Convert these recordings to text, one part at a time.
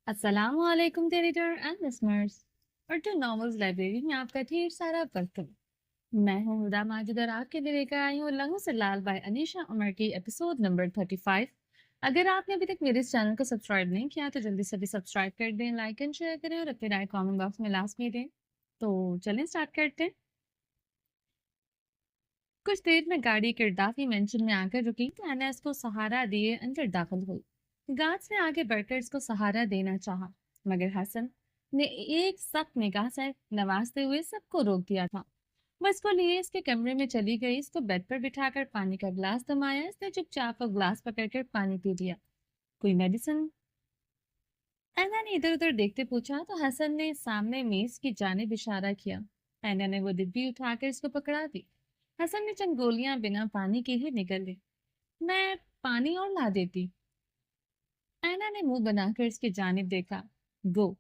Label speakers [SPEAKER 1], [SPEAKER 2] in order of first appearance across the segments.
[SPEAKER 1] السلام علیکم editor and listeners Urdu novels library میں آپ کا ڈھیر سارا ویلکم۔ میں ہوں ہدا ماجد اور آپ کے لیے لے کر آئی ہوں لہو سے لال بائی انیشا عمر کی ایپیسوڈ نمبر 35۔ اگر آپ نے ابھی تک میرے اس چینل کو سبسکرائب نہیں کیا تو جلدی سے بھی سبسکرائب کر دیں، لائک اینڈ شیئر کریں اور اپنی رائے کامنٹ باکس میں لازمی دیں۔ تو چلیں اسٹارٹ کرتے ہیں۔ کچھ دیر میں گاڑی کردافی مینشن میں آ کر رکی تو اینا اس کو سہارا دیے اندر داخل ہوئی۔ گارڈز نے آگے بڑھ کر اس کو سہارا دینا چاہا مگر حسن نے ایک سخت نگاہ سے نوازتے ہوئے سب کو روک دیا تھا۔ وہ اس کو لیے اس کے کمرے میں چلی گئی، اس کو بیڈ پر بٹھا کر پانی کا گلاس دمایا، اس نے چپ چاپ وہ گلاس پکڑ کر پانی پی لیا۔ کوئی میڈیسن؟ اینا نے ادھر ادھر دیکھتے پوچھا تو حسن نے سامنے میز کی جانب اشارہ کیا۔ اینا نے وہ ڈبی اٹھا کر اس کو پکڑا دی۔ حسن نے چند گولیاں بنا پانی کے ہی نگل لی۔ میں پانی اور لا دیتی۔ اینا نے منہ بنا کر اس کی جانب دیکھا۔ گو۔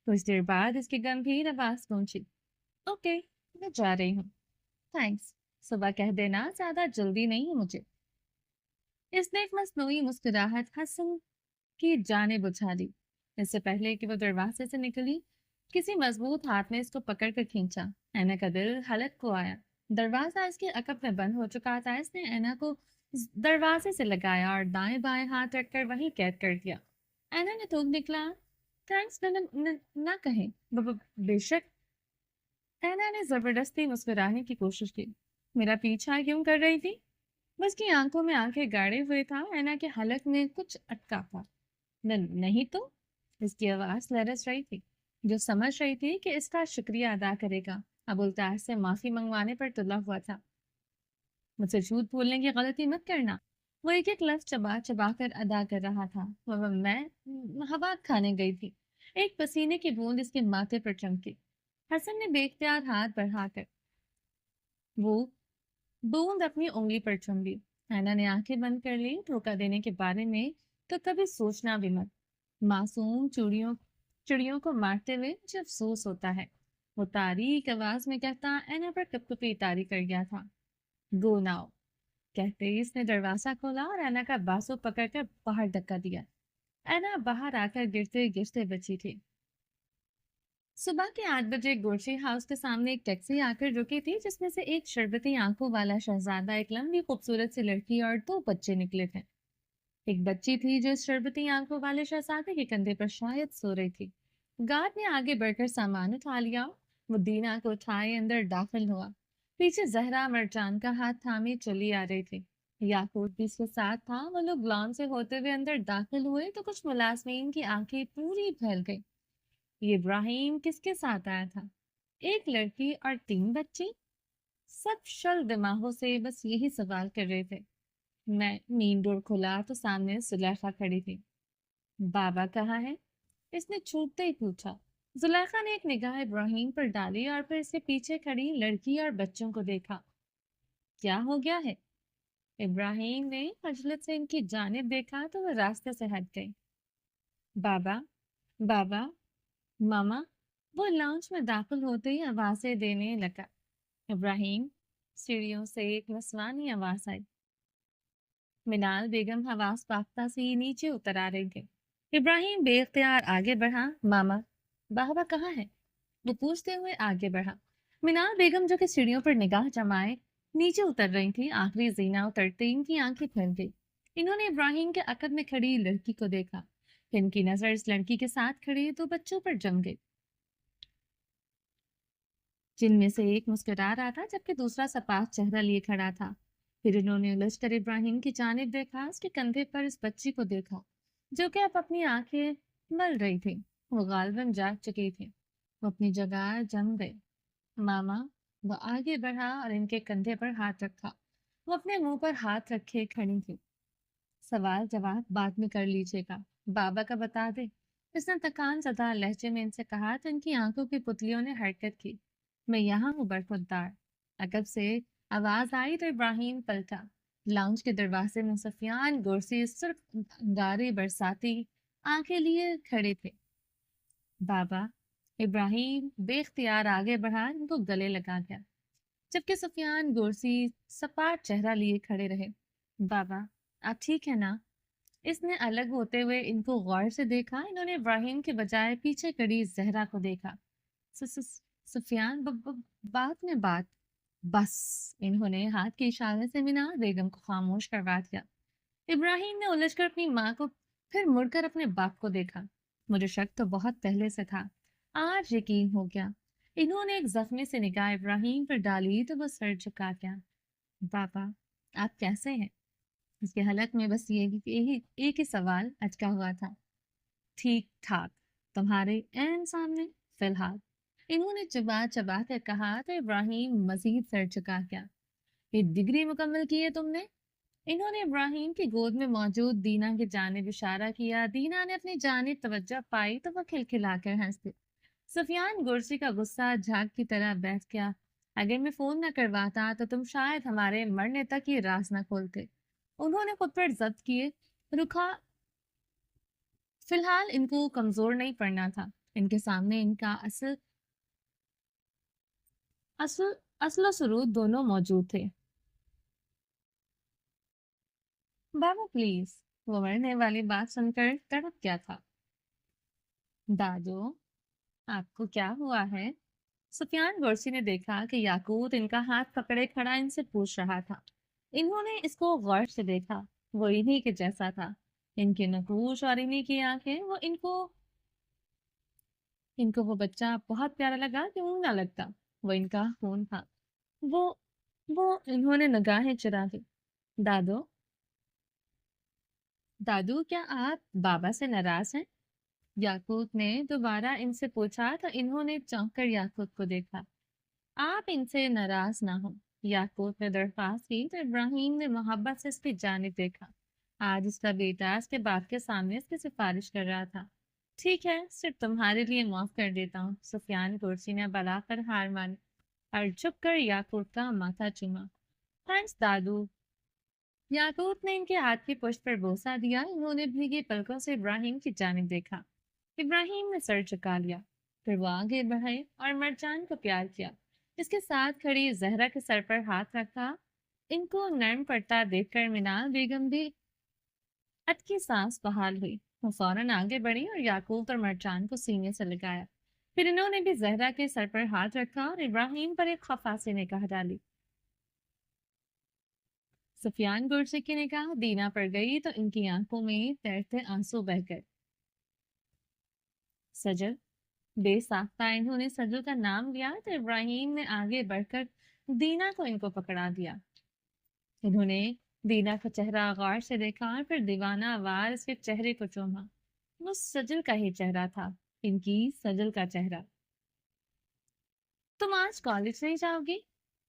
[SPEAKER 1] کچھ دیر بعد اس کی گمبھیر آواز پہنچی۔ اوکے، میں جا رہی ہوں۔ تھینکس، صبح کہہ دینا، زیادہ جلدی نہیں ہے مجھے۔ اس نے ایک مصنوعی مسکراہٹ حسن کی جانب اچھالی۔ اس سے پہلے کہ وہ دروازے سے نکلی، کسی مضبوط ہاتھ نے اس کو پکڑ کر کھینچا۔ اینا کا دل حلق کو آیا۔ دروازہ اس کے عقب میں بند ہو چکا تھا۔ اس نے اینا کو دروازے سے لگایا اور دائیں بائیں ہاتھ رکھ کر وہیں قید کر دیا۔ اینا نے تھوک نکلا، تھینکس نہ کہیں، بے شک۔ اینا نے زبردستی مسکرانے کی کوشش کی۔ میرا پیچھا کیوں کر رہی تھی؟ بس کی آنکھوں میں آنکھیں گاڑے ہوئے تھا۔ اینا کے حلق میں کچھ اٹکا تھا۔ نہیں تو؟ اس کی آواز لرز رہی تھی، جو سمجھ رہی تھی کہ اس کا شکریہ ادا کرے گا۔ اب الطاف سے معافی منگوانے پر تلا ہوا تھا۔ مجھ سے جھوٹ بولنے کی غلطی مت کرنا۔ وہ ایک ایک لفظ چبا چبا کر ادا کر رہا تھا۔ میں ہوا کھانے گئی تھی۔ ایک پسینے کی بوند اس کے ماتھے پر چمکی۔ حسن نے بے اختیار ہاتھ بڑھا کر وہ بوند اپنی انگلی پر چم لی۔ اینا نے آنکھیں بند کر لی۔ دھوکہ دینے کے بارے میں تو کبھی سوچنا بھی مت۔ معصوم چڑیوں کو مارتے ہوئے مجھے افسوس ہوتا ہے، وہ تاریک آواز میں کہتا اینا پر کپ کپی طاری کر گیا تھا۔ گو ناؤ، کہتے ہی اس نے دروازہ کھولا اور اینا کا بازو پکڑ کر باہر دھکا دیا۔ اینا باہر آ کر گرتے گرتے بچی تھی۔ صبح کے 8 بجے گورشی ہاؤس کے سامنے ایک ٹیکسی آ کر رکی تھی، جس میں سے ایک شربتی آنکھوں والا شہزادہ، ایک لمبی خوبصورت سی لڑکی اور 2 بچے نکلے تھے۔ ایک بچی تھی جو اس شربتی آنکھوں والے شہزادے کے کندھے پر شاید سو رہی تھی۔ گارڈ نے آگے بڑھ کر سامان اٹھا لیا۔ وہ دینا کو اٹھائے اندر داخل ہوا۔ پیچھے زہرا مرجان کا ہاتھ تھامے چلی آ رہی تھی۔ یاقوت بھی اس کے ساتھ تھا۔ وہ لوگ لان سے ہوتے ہوئے اندر داخل ہوئے تو کچھ ملازمین کی آنکھیں پوری پھیل گئی۔ یہ ابراہیم کس کے ساتھ آیا تھا؟ ایک لڑکی اور 3 بچے؟ سب شل دماغوں سے بس یہی سوال کر رہے تھے۔ میں مین ڈور کھولا تو سامنے زلیخا کھڑی تھی۔ بابا کہاں ہے؟ اس نے چھوٹتے ہی پوچھا۔ زلیخا نے ایک نگاہ ابراہیم پر ڈالی اور پھر اس کے پیچھے کھڑی لڑکی اور بچوں کو دیکھا۔ کیا ہو گیا ہے؟ ابراہیم نے خجلت سے ان کی جانب دیکھا تو وہ راستے سے ہٹ گئی۔ بابا، بابا، ماما، وہ لاؤنج میں داخل ہوتے ہی آوازیں دینے لگا۔ ابراہیم، سیڑھیوں سے ایک نسوانی آواز آئی۔ منال بیگم حواس باختہ سے نیچے اتر آ رہی تھی۔ ابراہیم بے اختیار آگے بڑھا۔ ماما، بابا کہاں ہے؟ وہ پوچھتے ہوئے آگے بڑھا۔ منال بیگم جو کہ سیڑھیوں پر نگاہ جمائے نیچے اتر رہی تھی، آخری زینہ اترتے ان کی آنکھیں پھیل گئی۔ انہوں نے ابراہیم کے عقب میں کھڑی لڑکی کو دیکھا، پھر ان کی نظر اس لڑکی کے ساتھ کھڑے 2 بچوں پر جم گئی، جن میں سے ایک مسکرا رہا تھا جبکہ دوسرا سپاہ چہرہ لیے کھڑا تھا۔ پھر انہوں نے الجھ کر ابراہیم کی جانب دیکھا، اس کے کندھے پر اس بچی کو دیکھا جو کہ اب اپنی آنکھیں مل رہی تھی۔ وہ غالباً جاگ چکی تھی۔ وہ اپنی جگہ جم گئے۔ ماما، وہ آگے بڑھا اور ان کے کندھے پر ہاتھ رکھا۔ وہ اپنے منہ پر ہاتھ رکھے کھڑی تھی۔ سوال جواب بعد میں کر لیجیے گا، بابا کا بتا دے، اس نے تکان زدہ لہجے میں ان سے کہا تو ان کی آنکھوں کی پتلیوں نے حرکت کی۔ میں یہاں ہوں برخوددار۔ عقب سے آواز آئی تو ابراہیم پلٹا۔ لاؤنج کے دروازے میں سفیان گورسی سرخ انگارے برساتی آنکھیں لیے کھڑے تھے۔ بابا، ابراہیم بے اختیار آگے بڑھا، ان کو گلے لگا گیا، جبکہ سفیان گورسی سپاٹ چہرہ لیے کھڑے رہے۔ بابا، آپ ٹھیک ہے نا؟ اس نے الگ ہوتے ہوئے ان کو غور سے دیکھا. انہوں نے ابراہیم کے بجائے پیچھے کڑی زہرا کو دیکھا. سفیان بات میں بات. بس. انہوں نے ہاتھ کے اشارے سے مینار بیگم کو خاموش کروا دیا. ابراہیم نے الجھ کر اپنی ماں کو پھر مڑ کر اپنے باپ کو دیکھا. مجھے شک تو بہت پہلے سے تھا، آج یقین ہو گیا. انہوں نے ایک زخمی سے نگاہ ابراہیم پر ڈالی تو وہ سر جھکا گیا. پاپا آپ کیسے ہیں؟ اس کے حلق میں بس ایک ہی سوال اٹکا ہوا تھا. ٹھیک ٹھاک، تمہارے عین سامنے فی الحال. انہوں نے چبا چبا کر کہا تو ابراہیم مزید سر چکا گیا. یہ ڈگری مکمل کی ہے تم نے؟ انہوں نے ابراہیم کی گود میں موجود دینا کی جانب اشارہ کیا. دینا نے اپنی جانب توجہ پائی تو وہ کھلکھلا کر ہنس دی. سفیان گرسی کا غصہ جھاگ کی طرح بیٹھ گیا. اگر میں فون نہ کرواتا تو تم شاید ہمارے مرنے تک یہ راز نہ کھولتے. انہوں نے خود پر ضبط کیے رکھا. فی الحال ان کو کمزور نہیں پڑنا تھا. ان کے سامنے ان کا اصل و ثبوت دونوں موجود تھے. بابا پلیز. وہ مرنے والی بات سن کر تڑپ گیا تھا. دادو آپ کو کیا ہوا ہے؟ سفیان گورسی نے دیکھا کہ یاقوت ان کا ہاتھ پکڑے کھڑا ان سے پوچھ رہا تھا. انہوں نے اس کو غور سے دیکھا. وہ انہی کے جیسا تھا. ان کے نقوش اور انہی کی آنکھیں. ان کو وہ بچہ بہت پیارا لگا. کیوں نہ لگتا؟ وہ ان کا خون تھا. وہ انہوں نے نگاہیں چرا دی. دادو دادو کیا آپ بابا سے ناراض ہیں؟ یاقوت نے دوبارہ ان سے پوچھا تو انہوں نے چونک کر یاقوت کو دیکھا. آپ ان سے ناراض نہ ہوں. یاقوت نے درخواست کی تو ابراہیم نے محبت سے اس کی جانب دیکھا. آج اس کا بیٹا اس کے باپ کے سامنے اس کی سفارش کر رہا تھا. ٹھیک ہے، صرف تمہارے لیے معاف کر دیتا ہوں. سفیان گورسی نے بلا کر ہار مانی اور جھک کر یاقوت کا ماتھا چوما. تھینکس دادو. یاقوت نے ان کے ہاتھ کی پشت پر بوسہ دیا. انہوں نے بھیگی پلکوں سے ابراہیم کی جانب دیکھا. ابراہیم نے سر جھکا لیا. پھر وہ آگے بڑھے اور مرجان کو پیار کیا. اس کے ساتھ کھڑی زہرا کے سر پر ہاتھ رکھا. ان کو نرم پڑتا دیکھ کر منال بیگم بھی اٹکی سانس بحال ہوئی. وہ فوراً آگے بڑھی اور یاقوت اور مرجان کو سینے سے لگایا. پھر انہوں نے بھی زہرا کے سر پر ہاتھ رکھا اور ابراہیم پر ایک خفا سی نگاہ ڈالی. سفیان گورسی کی نگاہ دینا پر گئی تو ان کی آنکھوں میں تیرتے آنسو بہہ گئے. سجل. بے ساختہ انہوں نے سجل کا نام لیا تو ابراہیم نے آگے بڑھ کر دینا کو ان کو پکڑا دیا. انہوں نے دینا کا چہرہ غور سے دیکھا اور پھر دیوانہ وار اس کے چہرے کو چوما. وہ سجل کا ہی چہرہ تھا. ان کی سجل کا چہرہ. تم آج کالج نہیں جاؤ گی؟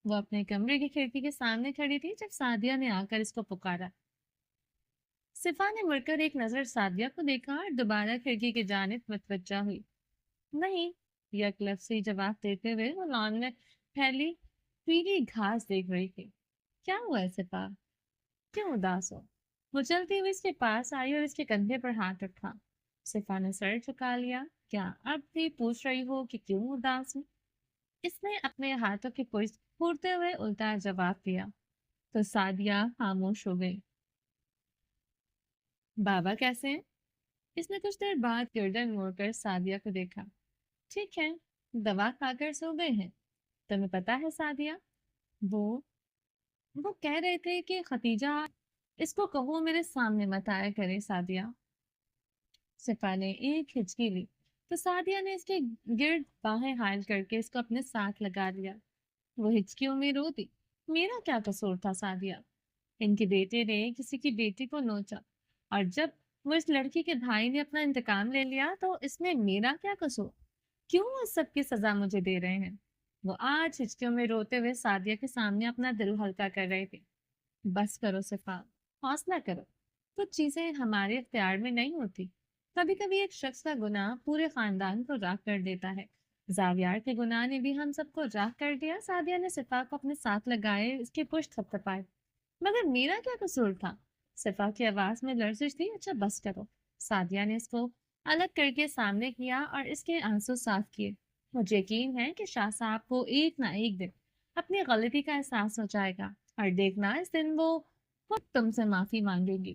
[SPEAKER 1] وہ اپنے کمرے کی کھڑکی کے سامنے کھڑی تھی جب سعدیہ نے آ کر اس کو پکارا. صفا نے مڑ کر ایک نظر سعدیہ کو دیکھا اور دوبارہ کھڑکی کی جانب متوجہ ہوئی. نہیں. یک لفظی جواب دیتے ہوئے وہ لان میں پھیلی پیلی گھاس دیکھ رہی تھی. کیا ہوا ہے صفا؟ کیوں اداس ہو؟ وہ چلتی ہوئی اس کے پاس آئی اور اس کے کندھے پر ہاتھ رکھا. صفا نے سر جھکا لیا. کیا اب بھی پوچھ رہی ہو کہ کیوں اداس ہوں؟ اس نے اپنے ہاتھوں کی پشت پھورتے ہوئے الٹا جواب دیا تو سعدیہ خاموش ہو گئی. بابا کیسے ہیں؟ اس نے کچھ دیر بعد گردن موڑ کر سعدیہ کو دیکھا. ٹھیک ہے، دوا کھا کر سو گئے ہیں. تمہیں پتا ہے سعدیہ، وہ کہہ رہے تھے کہ ختیجہ اس کو کہو میرے سامنے مت آیا کرے. سعدیہ. صفا نے ایک ہچکی لی تو سعدیہ نے اس کے گرد باہیں حائل کر کے اس کو اپنے ساتھ لگا لیا. وہ ہچکیوں میں رو دی. میرا کیا قصور تھا سعدیہ؟ ان کے بیٹے نے کسی کی بیٹی کو نوچا اور جب وہ اس لڑکی کے بھائی نے اپنا انتقام لے لیا تو اس میں میرا کیا قصور؟ کیوں اس سب کی سزا مجھے دے رہے ہیں؟ وہ آج ہچکیوں میں روتے ہوئے سعدیہ کے سامنے اپنا دل ہلکا کر رہے تھے. بس کرو صفا، حوصلہ کرو. کچھ چیزیں ہمارے اختیار میں نہیں ہوتی. کبھی کبھی ایک شخص کا گناہ پورے خاندان کو راہ کر دیتا ہے. زاویار کے گناہ نے بھی ہم سب کو راہ کر دیا. سعدیہ نے صفا کو اپنے ساتھ لگائے اس کے پشت تھپتھپائے. مگر میرا کیا قصور تھا؟ صفا کی آواز میں لرزش تھی. اچھا بس کرو. سعدیہ نے اس کو الگ کر کے سامنے کیا اور اس کے آنسو صاف کیے. مجھے یقین ہے کہ شاہ صاحب کو ایک نہ ایک دن اپنی غلطی کا احساس ہو جائے گا اور دیکھنا اس دن وہ خود تم سے معافی مانگے گی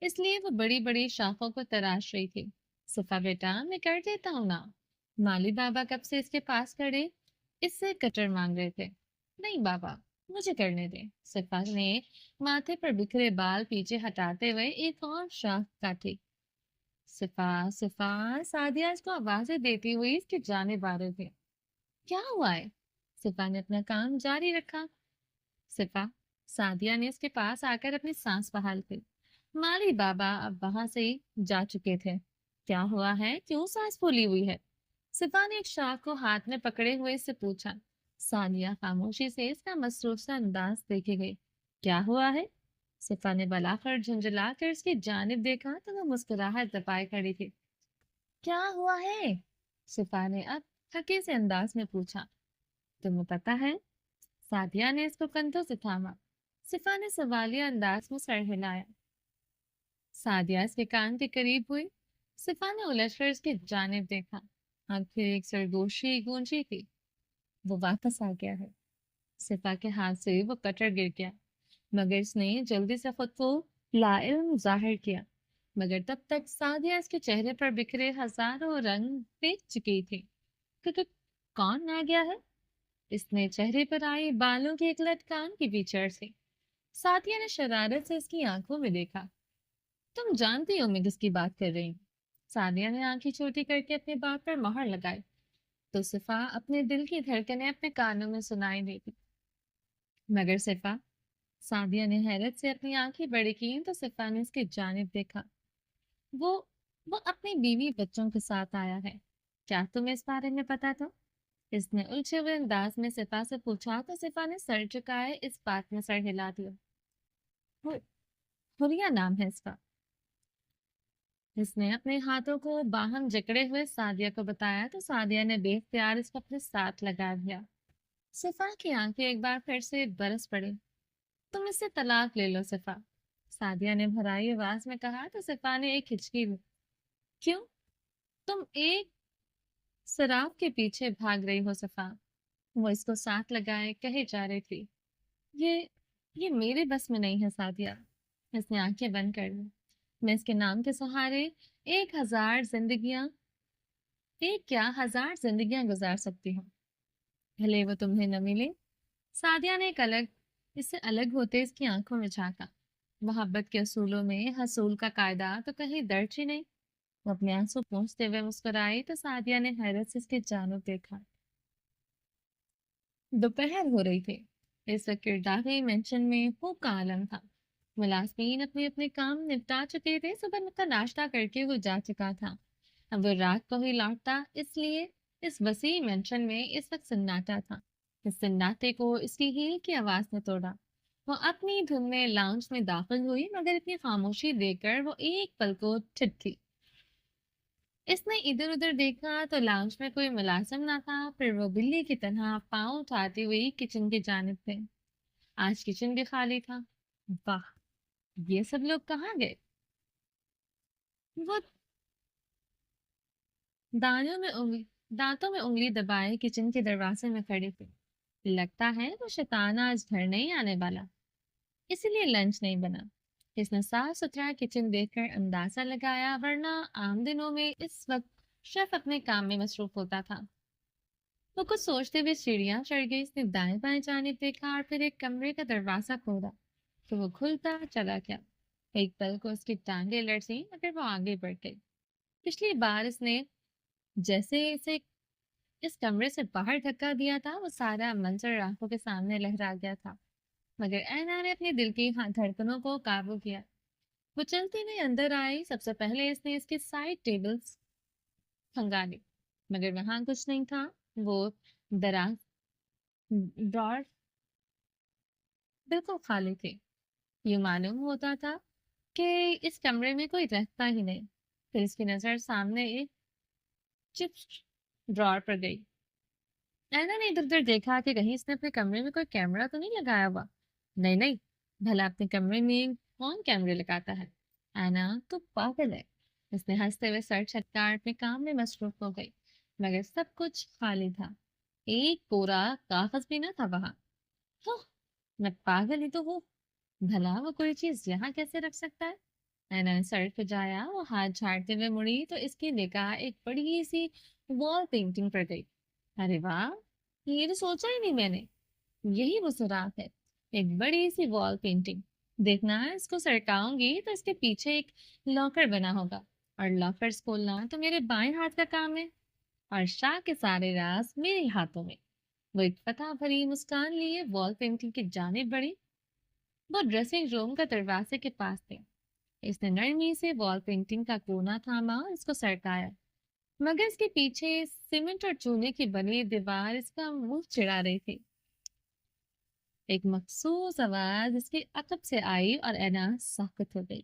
[SPEAKER 1] اس لیے وہ بڑی بڑی شاخوں کو تراش رہی تھی۔ صفا بیٹا، میں کر دیتا ہوں نا۔ مالی بابا کب سے اس کے پاس کھڑے اس سے کٹر مانگ رہے تھے۔ نہیں بابا، مجھے کرنے دیں۔ صفا نے ماتھے پر بکھرے بال پیچھے ہٹاتے ہوئے ایک اور شاخ کاٹی۔ صفا، صفا، سعدیہ اس کو آوازیں دیتی ہوئی اس کی جانب آ رہے تھے۔ کیا ہوا ہے؟ صفا نے اپنا کام جاری رکھا۔ صفا، سعدیہ نے اس کے پاس آ کر اپنی سانس بحال کی۔ مالی بابا اب وہاں سے ہی جا چکے تھے۔ کیا ہوا ہے؟ کیوں سانس پھولی ہوئی ہے؟ صفا نے ایک شاخ کو ہاتھ میں پکڑے ہوئے اس سے پوچھا۔ سعدیہ خاموشی سے اس کا مصروف سا انداز دیکھے گئی۔ کیا ہوا ہے؟ صفا نے بلا کر جھنجھلا کر اس کی جانب دیکھا تو وہ مسکراہٹ دبائے کھڑی تھی۔ کیا ہوا ہے؟ صفا نے اب تھکے سے انداز میں پوچھا۔ تمہیں پتا ہے؟ سعدیہ نے اس کو کندھوں سے تھاما۔ صفا نے سوالیہ انداز میں سر ہلایا۔ سعدیہ اس کے کان کے قریب ہوئی۔ صفا نے الجھ کر اس کی جانب دیکھا۔ آنکھیں ایک سرگوشی گونجی تھی۔ وہ واپس آ گیا ہے۔ صفا کے ہاتھ سے وہ کٹر گر گیا، مگر اس نے جلدی سے خود کو لاعلم ظاہر کیا۔ مگر تب تک سعدیہ اس کے چہرے پر بکھرے ہزاروں رنگ دیکھ چکی تھی۔ کہ کون آ گیا ہے؟ اس نے چہرے پر آئی بالوں کی ایک لٹ کان کی پیچھے سے۔ سعدیہ نے شرارت سے اس کی آنکھوں میں دیکھا۔ تم جانتی ہو میں کس کی بات کر رہی ہوں؟ سعدیہ نے آنکھیں چھوٹی کر کے اپنے بات پر مہر لگائی تو صفا اپنے دل کی دھڑکنیں اپنے کانوں میں سنائی دی تھی۔ مگر صفا، سعدیہ نے حیرت سے اپنی آنکھیں بڑی کی تو صفا نے اس کی جانب دیکھا۔ وہ وہ اپنی بیوی بچوں کے ساتھ آیا ہے۔ کیا تمہیں اس بارے میں پتا تھا؟ اس نے الجھے ہوئے انداز میں صفا سے پوچھا تو صفا نے سر جھکائے اس بات میں سر ہلا دیا۔ حریہ نام ہے اس کا۔ اس نے اپنے ہاتھوں کو باہم جکڑے ہوئے سعدیہ کو بتایا تو سعدیہ نے بے اختیار اس کو اپنے ساتھ لگا دیا۔ صفا کی آنکھیں ایک بار پھر سے برس پڑی۔ تم اس سے طلاق لے لو صفا، سعدیہ نے بھرائی آواز میں کہا تو صفا نے ایک ہچکی لی۔ کیوں؟ تم ایک سراب کے پیچھے بھاگ رہی ہو صفا، وہ اس کو ساتھ لگائے کہے جا رہی تھی۔ یہ یہ میرے بس میں نہیں ہے سعدیہ۔ اس نے آنکھیں بند کر لی۔ میں اس کے نام کے سہارے ایک ہزار زندگیاں ایک کیا ہزار زندگیاں گزار سکتی ہوں، بھلے وہ تمہیں نہ ملے۔ سعدیہ نے اس سے الگ ہوتے اس کی آنکھوں میں جھانکا۔ محبت کے اصولوں میں حصول کا قاعدہ تو کہیں درج ہی نہیں۔ وہ اپنے آنسو پونچھتے ہوئے مسکرائی تو سعدیہ نے حیرت سے اس کی جانب دیکھا۔ دوپہر ہو رہی تھی۔ اس وقت کردافی مینشن میں خوب کا عالم تھا۔ ملازمین اپنے اپنے کام نپٹا چکے تھے۔ صبح کا ناشتہ کر کے وہ جا چکا تھا۔ اب وہ رات کو ہی لوٹتا، اس لیے اس وسیع مینشن میں اس وقت سناٹا تھا۔ اس سناٹے کو اس کی ہیل کی آواز نے توڑا۔ وہ اپنی دھن میں لاؤنج میں داخل ہوئی مگر اتنی خاموشی دیکھ کر وہ ایک پل کو ٹھٹکی۔ اس نے ادھر ادھر دیکھا تو لاؤنج میں کوئی ملازم نہ تھا۔ پھر وہ بلی کی طرح پاؤں اٹھاتی ہوئی کچن کی جانب گئی۔ آج کچن بھی خالی تھا۔ واہ، یہ سب لوگ کہاں گئے؟ وہ دانتوں میں انگلی دبائے کچن کے دروازے میں کھڑی تھی۔ لگتا ہے وہ شیطان آج گھر نہیں آنے والا، اسی لیے لنچ نہیں بنا۔ اس نے صاف ستھرا کچن دیکھ کر اندازہ لگایا، ورنہ عام دنوں میں اس وقت شیف اپنے کام میں مصروف ہوتا تھا۔ وہ کچھ سوچتے ہوئے سیڑھیاں چڑھ گئی۔ اس نے دائیں بائیں جانب دیکھا اور پھر ایک کمرے کا دروازہ کھولا تو وہ کھلتا چلا گیا۔ ایک پل کو اس کی ٹانگیں لرزیں مگر وہ آگے بڑھ گئی۔ پچھلی بار اس نے جیسے اسے اس کمرے سے باہر دھکا دیا تھا، وہ سارا منظر آنکھوں کے سامنے لہرا گیا تھا، مگر اینا نے اپنے دل کی دھڑکنوں کو قابو کیا۔ وہ چلتی ہوئی اندر آئی۔ سب سے پہلے اس نے اس کی سائڈ ٹیبلز کھنگالی، مگر وہاں کچھ نہیں تھا۔ وہ دراز ڈرار بالکل خالی تھے۔ یہ معلوم ہوتا تھا کہ اس کمرے میں کوئی رہتا ہی نہیں۔ پھر اس کی نظر سامنے ایک چپس ڈرار پر گئی۔ اینا نے ادھر ادھر دیکھا کہ کہیں اس نے اپنے کمرے میں کوئی کیمرہ تو نہیں لگایا ہوا۔ نہیں نہیں، بھلا اپنے کمرے میں کون کیمرے لگاتا ہے؟ اینا تو پاگل ہے۔ اس نے ہنستے ہوئے سر چھٹکا اپنے کام میں مصروف ہو گئی، مگر سب کچھ خالی تھا۔ ایک کوڑا کاغذ بھی نہ تھا وہاں۔ میں پاگل ہی تو ہوں، بھلا وہ کوئی چیز یہاں کیسے رکھ سکتا ہے؟ اینا نے سر کھجایا، وہ ہاتھ جھاڑتے ہوئے مڑی تو اس کی نگاہ ایک بڑی سی وال پینٹنگ پر گئی۔ ارے واہ، یہ تو سوچا ہی نہیں میں نے، یہی وہ سوراخ ہے، ایک بڑی سی وال پینٹنگ۔ دیکھنا اس کو سرکاؤں گی تو اس کے پیچھے ایک لاکر بنا ہوگا، اور لاکرز کھولنا تو میرے بائیں ہاتھ کا کام ہے، اور شاہ کے سارے راز میرے ہاتھوں میں۔ وہ ایک فتح بھری مسکان لیے وال پینٹنگ کی جانب بڑھی۔ وہ ڈریسنگ روم کا دروازے کے پاس تھے۔ اس نے نرمی سے وال پینٹنگ کا کونا تھاما اور اس کو سرکایا، مگر اس کے پیچھے سیمنٹ اور چونے کی بنی دیوار اس کا منہ چڑھا رہی تھی۔ ایک مخصوص آواز اس کے عقب سے آئی اور اینا ساکت ہو گئی۔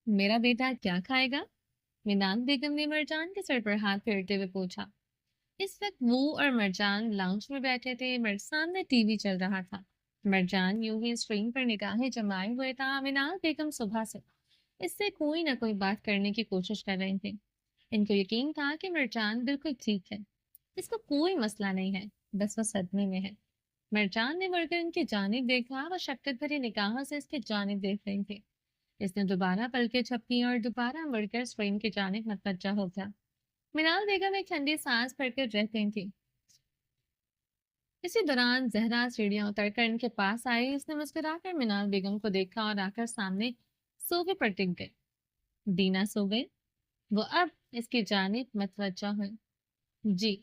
[SPEAKER 1] میرا بیٹا کیا کھائے گا؟ مینان بیگم نے مرجان کے سر پر ہاتھ پھیرتے ہوئے پوچھا۔ اس وقت وہ اور مرجان لاؤنج میں بیٹھے تھے، مگر سامنے ٹی وی چل رہا تھا۔ مرجان یوں ہی اسکرین پر نگاہیں جمائے ہوئے تھا۔ مینال بیگم صبح سے اس سے کوئی نہ کوئی بات کرنے کی کوشش کر رہی تھی۔ ان کو یقین تھا کہ مرجان بالکل ٹھیک ہے، اس کو کوئی مسئلہ نہیں ہے، بس وہ صدمے میں ہے۔ مرجان نے مڑ کر ان کی جانب دیکھا، وہ شفقت بھری نگاہوں سے اس کی جانب دیکھ رہی تھی۔ اس نے دوبارہ پلکیں جھپکیں اور دوبارہ مڑ کر اسکرین کی جانب متوجہ ہو گیا۔ مینال بیگم ایک ٹھنڈی سانس بھر کر رہ گئی تھی۔ اسی دوران زہرا سیڑھیاں اتر کر ان کے پاس آئی۔ اس نے مسکرا کر مینال بیگم کو دیکھا اور آ کر سامنے صوفے پر ٹک گئی۔ دینا سو گئے؟ وہ اب اس کی جانب متوجہ ہوئی۔ جی،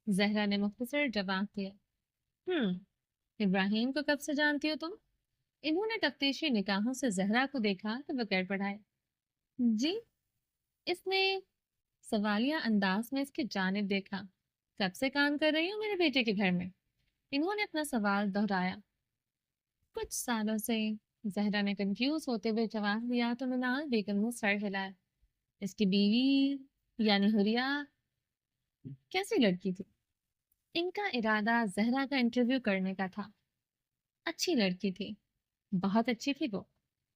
[SPEAKER 1] زہرا نے مختصر جواب دیا۔ ابراہیم کو کب سے جانتی ہو تم؟ انہوں نے تفتیشی نگاہوں سے زہرا کو دیکھا تو وہ گڑبڑائے۔ جی، اس نے سوالیہ انداز میں اس کی جانب دیکھا۔ کب سے کام کر رہی ہوں میرے بیٹے کے گھر میں؟ انہوں نے اپنا سوال دہرایا۔ کچھ سالوں سے، زہرا نے کنفیوز ہوتے ہوئے جواب دیا تو منال بیگم نے سر ہلایا۔ اس کی بیوی یعنی حریہ کیسی لڑکی تھی؟ ان کا ارادہ زہرا کا انٹرویو کرنے کا تھا۔ اچھی لڑکی تھی، بہت اچھی تھی وہ۔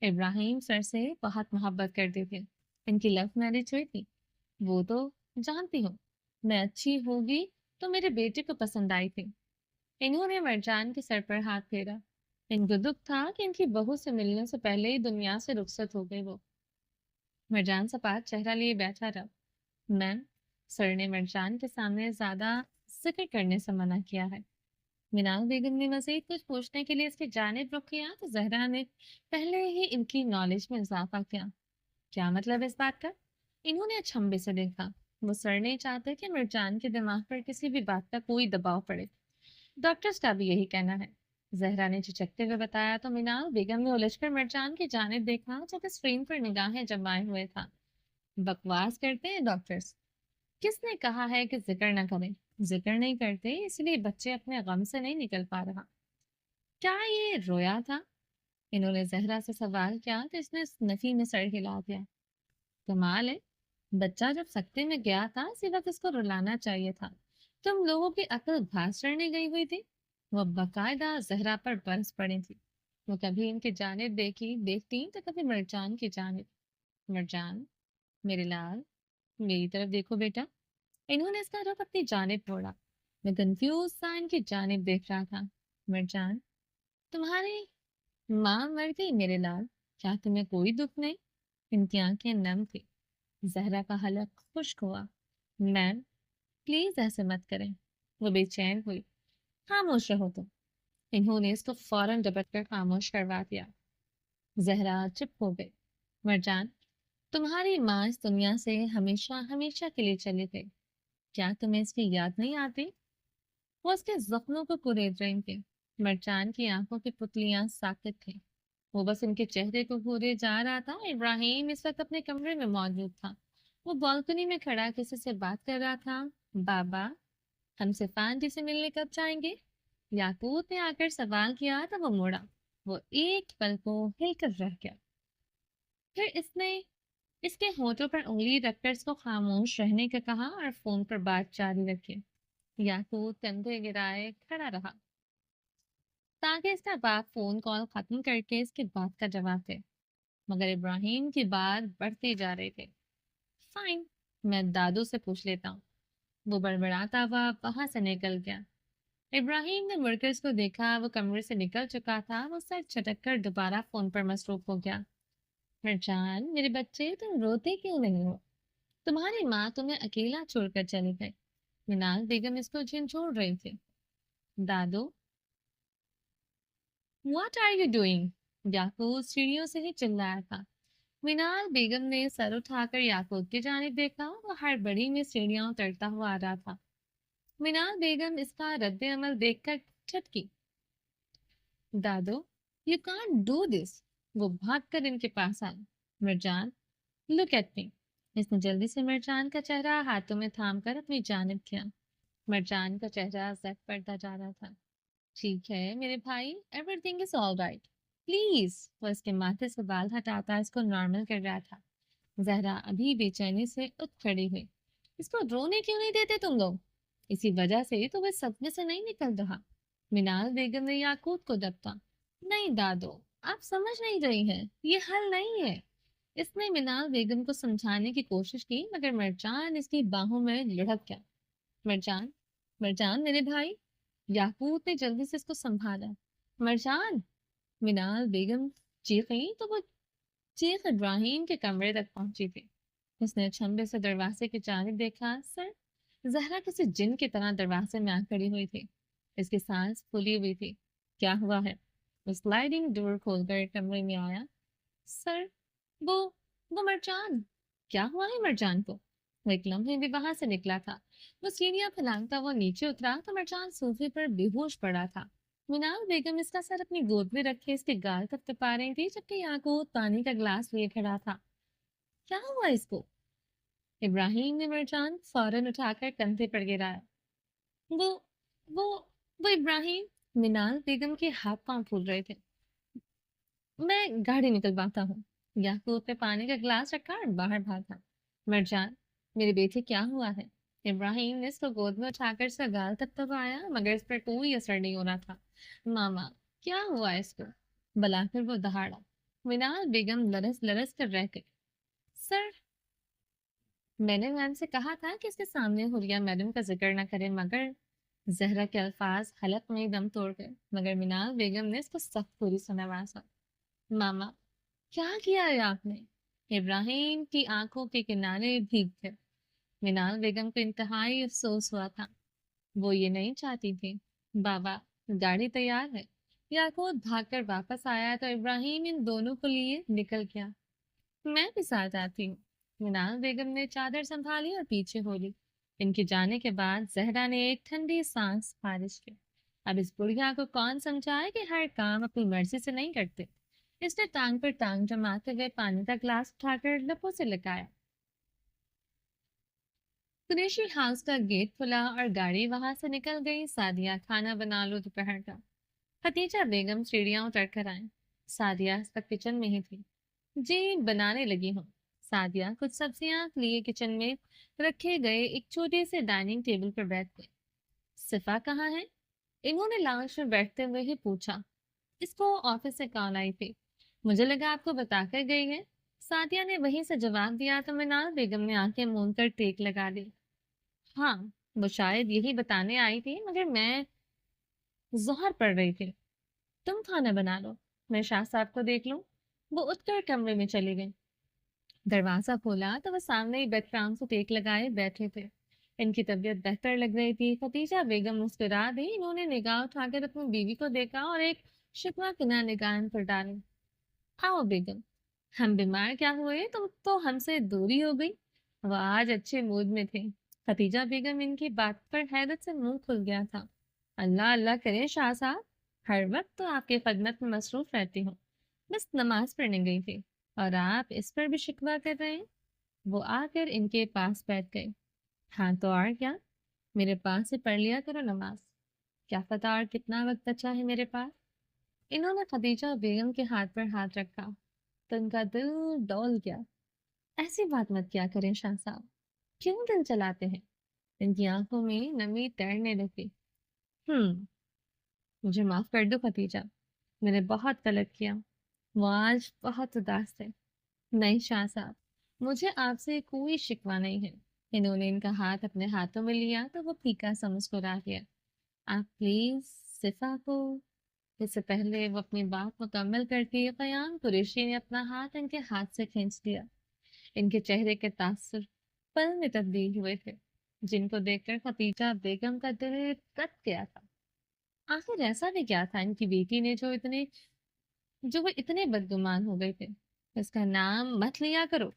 [SPEAKER 1] ابراہیم سر سے بہت محبت کرتے تھے، ان کی لو میرج ہوئی تھی۔ وہ تو جانتی ہوں، میں اچھی ہوگی تو میرے بیٹے کو پسند آئی تھی۔ انہوں نے مرجان کے سر پر ہاتھ پھیرا۔ ان کو دکھ تھا کہ ان کی بہو سے ملنے سے پہلے ہی دنیا سے رخصت ہو گئی وہ۔ مرجان سپاٹ چہرہ لیے بیٹھا رہا۔ میم، سر نے مرجان کے سامنے زیادہ ذکر کرنے سے منع کیا ہے۔ مینال بیگم نے مزید کچھ پوچھنے کے لیے اس کی جانب رخ کیا تو زہرا نے پہلے ہی ان کی نالج میں اضافہ کیا۔ کیا مطلب اس بات کا؟ انہوں نے اچھمبے سے دیکھا۔ وہ سر نہیں چاہتے کہ مرجان کے دماغ پر کسی بھی بات کا کوئی دباؤ پڑے۔ ڈاکٹرز کا بھی یہی کہنا ہے، زہرا نے جھجکتے ہوئے بتایا تو مینال بیگم نے الجھ کر مرجان کی جانب دیکھا جو کہ اسکرین پر نگاہیں جمائے ہوئے تھا۔ بکواس کرتے ہیں ڈاکٹرز، کس نے کہا ہے کہ ذکر نہ کریں؟ ذکر نہیں کرتے اس لیے بچے اپنے غم سے نہیں نکل پا رہا۔ کیا یہ رویا تھا؟ انہوں نے زہرا سے سوال کیا تو اس نے نفی میں سر ہلا دیا۔ کمال ہے، بچہ جب سکتے میں گیا تھا اسی وقت اس کو رلانا چاہیے تھا۔ تم لوگوں کی عقل گھاس چڑھنے گئی ہوئی تھی۔ وہ باقاعدہ زہرا پر برس پڑی تھی۔ وہ کبھی ان کی جانب دیکھتی تو کبھی مرجان کی جانب۔ مرجان، میرے لال، میری طرف دیکھو بیٹا۔ انہوں نے اس کا رخ اپنی جانب موڑا۔ میں کنفیوز سا ان کی جانب دیکھ رہا تھا۔ مرجان، تمہاری ماں مر گئی میرے لال، کیا تمہیں کوئی دکھ نہیں؟ ان کی آنکھیں نم تھی۔ زہرا کا حلق خشک ہوا۔ میم، پلیز ایسے مت کریں۔ وہ بے چین ہوئی۔ خاموش رہو تم۔ انہوں نے اس کو فوراً ڈپٹ کر خاموش کروا دیا۔ زہرا چپ ہو گئی۔ مرجان، تمہاری ماں اس دنیا سے ہمیشہ ہمیشہ کے لیے چلی گئی، کیا تمہیں اس کی یاد نہیں آتی؟ وہ اس کے زخموں کو کرید رہی تھی۔ مرجان کی آنکھوں کی پتلیاں ساکت تھیں، وہ بس ان کے چہرے کو گھورے جا رہا تھا۔ ابراہیم اس وقت اپنے کمرے میں موجود تھا۔ وہ بالکنی میں کھڑا کسی سے بات کر رہا تھا۔ بابا، ہم صفان جی سے ملنے کب جائیں گے؟ یاقوت نے آ کر سوال کیا تو وہ مڑا۔ وہ ایک پل کو ہل کر رہ گیا، پھر اس نے اس کے ہونٹوں پر انگلی رکھ کر اس کو خاموش رہنے کا کہا اور فون پر بات جاری رکھی۔ یاقوت کندھے گرائے کھڑا رہا تاکہ اس کا باپ فون کال ختم کر کے اس کی بات کا جواب دے، مگر ابراہیم کی بات بڑھتی جا رہی تھی۔ فائن، میں دادو سے پوچھ لیتا ہوں۔ وہ بڑبڑاتا ہوا وہاں سے نکل گیا۔ ابراہیم نے مڑ کر اس کو دیکھا، وہ کمرے سے نکل چکا تھا۔ وہ سر چٹک کر دوبارہ فون پر مصروف ہو گیا۔ مرجان میرے بچے، تم روتے کیوں نہیں ہو؟ تمہاری ماں تمہیں اکیلا چھوڑ کر چلی گئی۔ منال بیگم اس کو جھنجھوڑ رہی تھی۔ دادو، واٹ آر یو ڈوئنگ؟ یعقوب سیڑھیوں سے ہی چلایا تھا۔ منال بیگم نے سر اٹھا کر یعقوب کی جانب دیکھا، وہ ہڑبڑی میں سیڑھیاں اترتا ہوا آ رہا تھا۔ منال بیگم اس کا رد عمل دیکھ کر ٹھٹکی۔ دادو، یو کانٹ ڈو دس۔ وہ بھاگ کر ان کے پاس آئی۔ مرجان، لک ایٹ می۔ اس نے جلدی سے مرجان کا چہرہ ہاتھوں میں تھام کر اپنی جانب کیا۔ مرجان کا چہرہ زد پڑتا جا رہا تھا۔ ٹھیک ہے میرے بھائی، every thing is all right, please. وہ اس کے ماتھے سے بال ہٹاتا اس کو نارمل کر رہا تھا۔ زہرا ابھی بے چینی سے اٹھ کھڑی ہوئی۔ اس کو رونے کیوں نہیں دیتے تم لوگ؟ اسی وجہ سے تو وہ صدمے سے نہیں نکل رہا۔ منال بیگم نے یاقوت کو دبتا۔ نہیں دادو، آپ سمجھ نہیں رہی ہیں، یہ حل نہیں ہے۔ اس نے منال بیگم کو سمجھانے کی کوشش کی، مگر مرجان اس کی باہوں میں لڑھک گیا۔ مرجان، مرجان میرے بھائی۔ یاقوت نے جلدی سے اس کو سنبھالا۔ مرجان! منال بیگم چیخیں تو وہ چیخ ابراہیم کے کمرے تک پہنچی تھی۔ اس نے چھمبے سے دروازے کی جانب دیکھا۔ سر، زہرا کسی جن کی طرح دروازے میں آ کھڑی ہوئی تھی۔ اس کی سانس پھولی ہوئی تھی۔ کیا ہوا ہے؟ وہ سلائڈنگ ڈور کھول کر کمرے میں آیا۔ سر، وہ وہ مرجان۔ کیا ہوا ہے مرجان کو؟ وہ ایک لمحے بھی وہاں سے نکلا تھا۔ وہ سیڑھیاں پھلانگتا وہ نیچے اترا تو مرجان صوفے پر بے ہوش پڑا تھا۔ منال بیگم اس کا سر اپنی گود میں رکھے اس کے گال تک تپا رہی تھی، جبکہ یاقوت پانی کا گلاس لیے کھڑا تھا۔ کیا ہوا اس کو؟ ابراہیم نے مرجان فوراً اٹھا کر کندھے پر گرایا۔ وہ وہ وہ ابراہیم! منال بیگم کے ہاتھ پاؤں پھول رہے تھے۔ میں گاڑی نکلواتا ہوں۔ یعقوب نے پانی کا گلاس رکھا اور باہر بھاگا۔ مرجان، میرے بیٹے کیا ہوا ہے؟ ابراہیم نے اس کو گود میں اٹھا کر اس کا گال تپتپایا، مگر اس پر کوئی اثر نہیں ہو رہا تھا۔ ماما، کیا ہوا اس کو؟ بلا کر وہ دہاڑا۔ منال بیگم لرز لرز کر رہ گئی۔ سر، میں نے میم سے کہا تھا کہ اس کے سامنے حلیہ میڈم کا ذکر نہ کرے، مگر زہرا کے الفاظ حلق میں دم توڑ گئے، مگر منال بیگم نے اس کو سخت پوری سے نوازا۔ ماما، کیا کیا ہے آپ نے؟ ابراہیم کی آنکھوں کے کنارے بھیگ تھے۔ منال بیگم کو انتہائی افسوس ہوا تھا۔ وہ یہ نہیں چاہتی تھی۔ بابا، گاڑی تیار ہے۔ یعقوب بھاگ کر واپس آیا تو ابراہیم ان دونوں کو لیے نکل گیا۔ میں بھی ساتھ آتی ہوں۔ منال بیگم نے چادر سنبھالی اور پیچھے ہو لی۔ ان کے جانے کے بعد زہرا نے ایک ٹھنڈی سانس خارج کی۔ اب اس بڑھیا کو کون سمجھائے کہ ہر کام اپنی مرضی سے نہیں کرتے۔ اس نے ٹانگ پر ٹانگ جماتے ہوئے پانی کا گلاس اٹھا کر لبوں سے لگایا۔ قریشی ہاؤس کا گیٹ کھلا اور گاڑی وہاں سے نکل گئی۔ سعدیہ، کھانا بنا لو دوپہر کا۔ خدیجہ بیگم سیڑھیاں اتر کر آئیں۔ سعدیہ اس وقت کچن میں ہی تھی۔ جی، بنانے لگی ہوں۔ سعدیہ کچھ سبزیاں لیے کچن میں رکھے گئے ایک چھوٹے سے ڈائننگ ٹیبل پر بیٹھ گئی۔ صفا کہاں ہے؟ انہوں نے لاؤنج میں بیٹھتے ہوئے ہی پوچھا۔ اس کو آفس سے کال آئی تھی، مجھے لگا آپ کو بتا کر گئی ہے۔ سعدیہ نے وہیں سے جواب دیا تو منال بیگم نے آنکھیں موند کر ٹیک لگا دی۔ ہاں، وہ شاید یہی بتانے آئی تھی، مگر میں ظہر پڑ رہی تھی۔ تم کھانا بنا لو، میں شاہ صاحب کو دیکھ لوں۔ وہ اٹھ کر کمرے میں چلی گئی۔ دروازہ کھولا تو وہ سامنے ہی بیڈ فرام سے ٹیک لگائے بیٹھے تھے۔ ان کی طبیعت بہتر لگ رہی تھی۔ خدیجہ بیگم مسکرا دی۔ انہوں نے نگاہ اٹھا کر اپنی بیوی کو دیکھا اور ایک شکوہ کناں نگاہ ان پر ڈالی۔ آؤ بیگم، ہم بیمار کیا ہوئے، تم تو ہم سے دوری ہو گئی۔ وہ آج اچھے موڈ میں تھے۔ خدیجہ بیگم ان کی بات پر حیرت سے منہ کھل گیا تھا۔ اللہ اللہ کرے شاہ صاحب، ہر وقت تو آپ کی خدمت میں مصروف رہتی ہوں، بس نماز پڑھنے گئی تھی، اور آپ اس پر بھی شکوہ کر رہے ہیں۔ وہ آ کر ان کے پاس بیٹھ گئے۔ ہاں تو اور کیا، میرے پاس سے پڑھ لیا کرو نماز۔ کیا پتہ اور کتنا وقت بچا ہے میرے پاس۔ انہوں نے خدیجہ بیگم کے ہاتھ پر ہاتھ رکھا تو ان کا دل ڈول گیا۔ ایسی بات مت کیا کریں شاہ صاحب، کیوں دل چلاتے ہیں؟ ان کی آنکھوں میں نمی تیرنے لگی۔ مجھے معاف کر دو خدیجہ، میں نے بہت غلط کیا۔ وہ آج بہت اداس تھے۔ نہیں شاہ صاحب، مجھے آپ سے کوئی شکوہ نہیں ہے۔ انہوں نے ان کا ہاتھ اپنے ہاتھوں میں لیا تو وہ پھیکا سا مسکرا دیا۔ آپ پلیز صفا کو۔ اس سے پہلے وہ اپنی بات مکمل کرتی قیام قریشی نے اپنا ہاتھ ان کے ہاتھ سے کھینچ لیا۔ ان کے چہرے کے تاثر پل میں تبدیل ہوئے تھے، جن کو دیکھ کر خدیجہ بیگم کا دل کٹ گیا تھا۔ آخر ایسا بھی کیا تھا ان کی بیٹی نے جو وہ اتنے بدگمان ہو گئے تھے؟ اس کا نام مت لیا کرو۔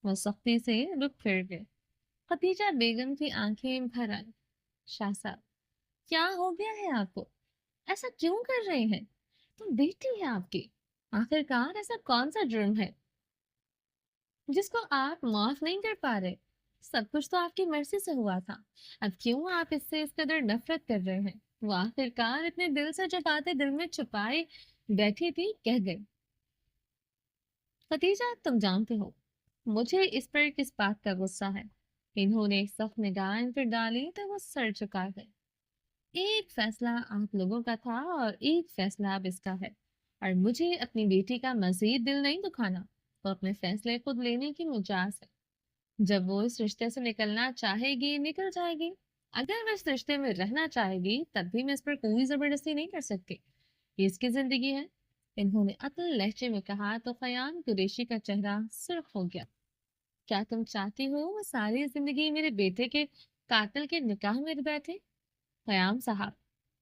[SPEAKER 1] وہ سختی سے رک پھر گئے۔ خدیجہ بیگم کی آنکھیں بھر آئیں۔ شاہ صاحب، کیا ہو گیا ہے آپ کو؟ ایسا کیوں کر رہے ہیں؟ تم بیٹی ہے آپ کی، آخرکار ایسا کون سا جرم ہے جس کو آپ معاف نہیں کر پا رہے؟ سب کچھ تو آپ کی مرضی سے ہوا تھا، اب کیوں آپ اس سے اس قدر نفرت کر رہے ہیں؟ وہ آخرکار اتنے دل سے جو باتیں دل میں چھپائے بیٹھی تھی کہہ گئی۔ خدیجہ، تم جانتے ہو مجھے اس پر کس بات کا غصہ ہے؟ انہوں نے ایک سخت نگاہ ان پر ڈالی تو وہ سر چکا گئے۔ ایک فیصلہ آپ لوگوں کا تھا اور ایک فیصلہ اب اس کا ہے، اور مجھے اپنی بیٹی کا مزید دل نہیں دکھانا۔ وہ اپنے فیصلے خود لینے کی مجاز ہے۔ جب وہ اس رشتے سے نکلنا چاہے گی نکل جائے گی، اگر وہ اس رشتے میں رہنا چاہے گی تب بھی میں اس پر کوئی زبردستی نہیں کر سکتی، یہ اس کی زندگی ہے۔ انہوں نے عقل لہجے میں کہا تو خیام قریشی کا چہرہ سرخ ہو گیا۔ کیا تم چاہتی ہو وہ ساری زندگی میرے بیٹے کے قاتل کے نکاح میں بیٹھے؟ قیام صاحب،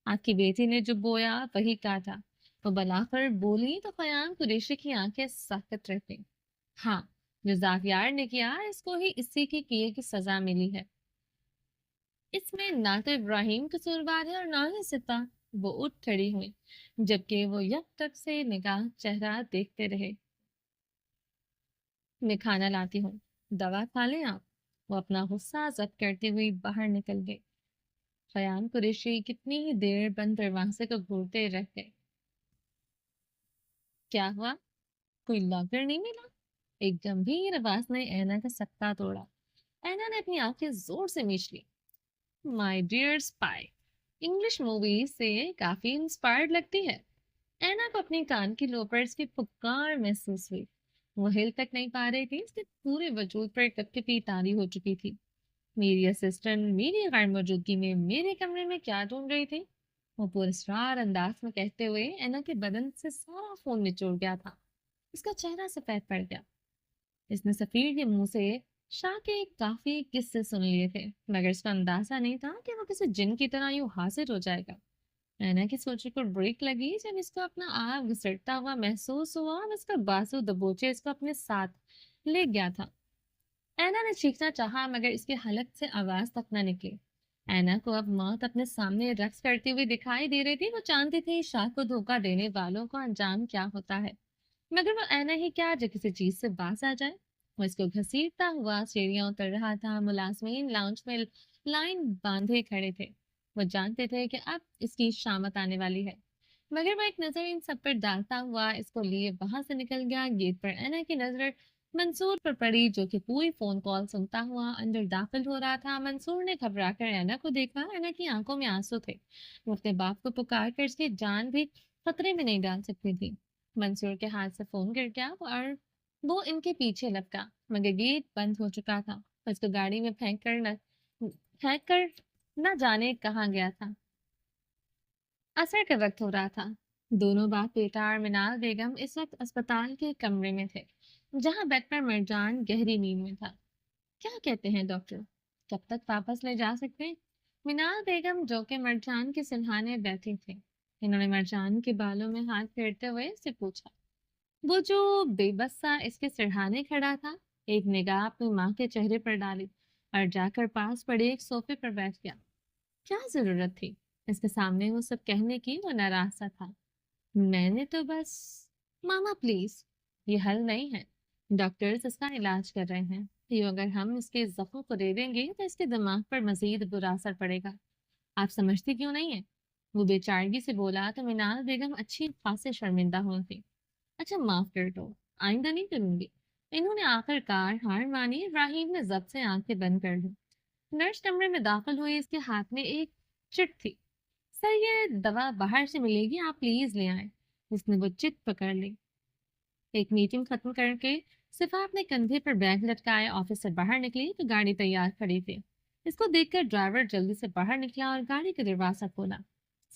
[SPEAKER 1] آپ کی بیٹی نے جو بویا وہی کاٹا۔ وہ بلاخر بولی تو قیام قریشی کی آنکھیں ساکت رہ گئیں۔ ہاں، جو زاویار نے کیا اس کو ہی اسی کی کیے کی سزا ملی ہے۔ اس میں نہ تو ابراہیم قصوروار ہے اور نہ ہی ستا۔ وہ اٹھ کھڑی ہوئی، جبکہ وہ یک ٹک سے نگاہ چہرہ دیکھتے رہے۔ میں کھانا لاتی ہوں، دوا کھا لیں آپ۔ وہ اپنا غصہ ضبط کرتے ہوئے باہر نکل گئے۔ خیام قریشی کتنی ہی دیر بند دروازے کو گھورتے رہ گئے۔ کیا ہوا؟ کوئی لاکر نہیں ملا؟ ایک گمبھیر آواز نے اینا کا سکتا توڑا۔ اینا نے اپنی آنکھیں زور سے میچ لی۔ My dear spy, English movies سے کافی انسپائرڈ لگتی ہے۔ اینا کو اپنی کان کی لوپرز کی پکار محسوس ہوئی۔ وہ ہل تک نہیں پا رہی تھی، اس کے پورے وجود پر کپ کپی تاری ہو چکی تھی۔ میری اسسٹنٹ میری غیر موجودگی میں میرے کمرے میں کیا ڈھونڈ رہی تھی؟ وہ پراسرار انداز میں کہتے ہوئے اینا کے بدن سے سارا خون نچوڑ گیا تھا۔ اس کا چہرہ سفید پڑ گیا۔ اس نے سفیر کے منہ سے شاہ کے کافی قصے سن لیے تھے، مگر اس کو اندازہ نہیں تھا کہ وہ کسی جن کی طرح یوں حاضر ہو جائے گا۔ اینا کی سوچی کو بریک لگی جب اس کو اپنا آپ گھسٹتا ہوا محسوس ہوا اور اس کا بازو دبوچے اس کو اپنے ساتھ لے گیا تھا۔ اینا نے چیخنا چاہا مگر اس کے حلق سے آواز تک نہ نکلی۔ اینا کو اب موت اپنے سامنے رقص کرتی ہوئی دکھائی دے رہی تھی۔ وہ جانتی تھی شاہ کو دھوکہ دینے والوں کو انجام کیا ہوتا ہے، مگر وہ اینا ہی کیا جو کسی چیز سے باز آ جائے۔ وہ اس کو گھسیٹتا ہوا سیڑھیاں اتر رہا تھا۔ ملازمین لاؤنج میں لائن باندھے کھڑے تھے۔ وہ جانتے تھے کہ اب اس کی شامت آنے والی ہے، مگر وہ ایک نظر ان سب پر ڈالتا ہوا اس کو لیے وہاں سے نکل گیا۔ گیٹ پر اینا کی نظر منصور پر پڑی، جو کہ پوری فون کال سنتا ہوا اندر داخل ہو رہا تھا۔ منصور نے گھبرا کر اینا کو دیکھا۔ اینا کی آنکھوں میں آنسو تھے۔ وہ اپنے باپ کو پکار کر اس کی جان بھی خطرے میں نہیں ڈال سکتی تھی۔ منصور کے ہاتھ سے فون گر گیا اور وہ ان کے پیچھے لپکا، مگر گیٹ بند ہو چکا تھا۔ اس کو گاڑی میں پھینک کر نہ جانے کہاں گیا تھا۔ عصر کا وقت ہو رہا تھا۔ دونوں باپ بیٹا اور منال بیگم اس وقت اسپتال کے کمرے میں تھے، جہاں بیڈ پر مرجان گہری نیند میں تھا۔ کیا کہتے ہیں ڈاکٹر، کب تک واپس لے جا سکتے ہیں؟ منال بیگم جو کہ مرجان کے سلہانے بیٹھی تھے، انہوں نے مرجان کے بالوں میں ہاتھ پھیرتے ہوئے اس سے پوچھا۔ وہ جو بے بس سا اس کے سرہانے کھڑا تھا ایک نگاہ اپنی ماں کے چہرے پر ڈالی اور جا کر پاس پڑے ایک صوفے پر بیٹھ گیا۔ کیا ضرورت تھی اس کے سامنے وہ سب کہنے کی؟ وہ ناراض سا تھا۔ میں نے تو بس… ماما پلیز، یہ حل نہیں ہے۔ ڈاکٹرز اس کا علاج کر رہے ہیں، یہ اگر ہم اس کے زخم کو دے دیں گے تو اس کے دماغ پر مزید برا اثر پڑے گا۔ آپ سمجھتی کیوں نہیں ہے؟ وہ بے چارگی سے بولا تو منال بیگم اچھی خاصے شرمندہ ہوئی تھی۔ اچھا معاف کر دو، آئندہ نہیں کروں گی۔ انہوں نے آخر کار ہار مانی۔ ابراہیم نے ضبط سے آنکھیں بند کر لی۔ نرس کمرے میں داخل ہوئی، اس کے ہاتھ میں ایک چٹ تھی۔ سر، یہ دوا باہر سے ملے گی، آپ پلیز لے آئیں۔ اس نے وہ چٹ پکڑ لی۔ ایک میٹنگ ختم کر کے صفا اپنے کندھے پر بیگ لٹکائے آفس سے باہر نکلی تو گاڑی تیار کھڑی تھی۔ اس کو دیکھ کر ڈرائیور جلدی سے باہر نکلا اور گاڑی کا دروازہ کھولا۔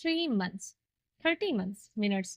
[SPEAKER 1] 3 months, 30 minutes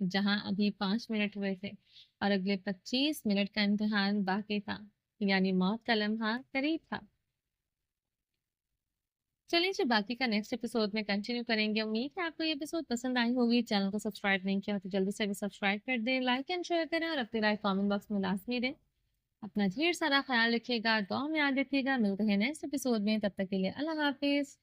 [SPEAKER 1] جہاں ابھی 5 منٹ ہوئے تھے اور اگلے 25 منٹ کا امتحان باقی تھا، یعنی موت کا لمحہ قریب تھا۔ چلیے جو باقی کا نیکسٹ ایپیسوڈ میں کنٹینیو کریں گے۔ امید ہے آپ کو یہ ایپیسوڈ پسند آئی ہوگی۔ چینل کو سبسکرائب نہیں کیا تو جلدی سے بھی سبسکرائب کر دیں، لائک اینڈ شیئر کریں اور اپنی رائے کامنٹ باکس میں لازمی دیں۔ اپنا ڈھیر سارا خیال رکھیے گا، دعا میں یاد رکھیے گا۔ ملتے ہیں نیکسٹ ایپیسوڈ میں، تب تک کے لیے اللہ حافظ۔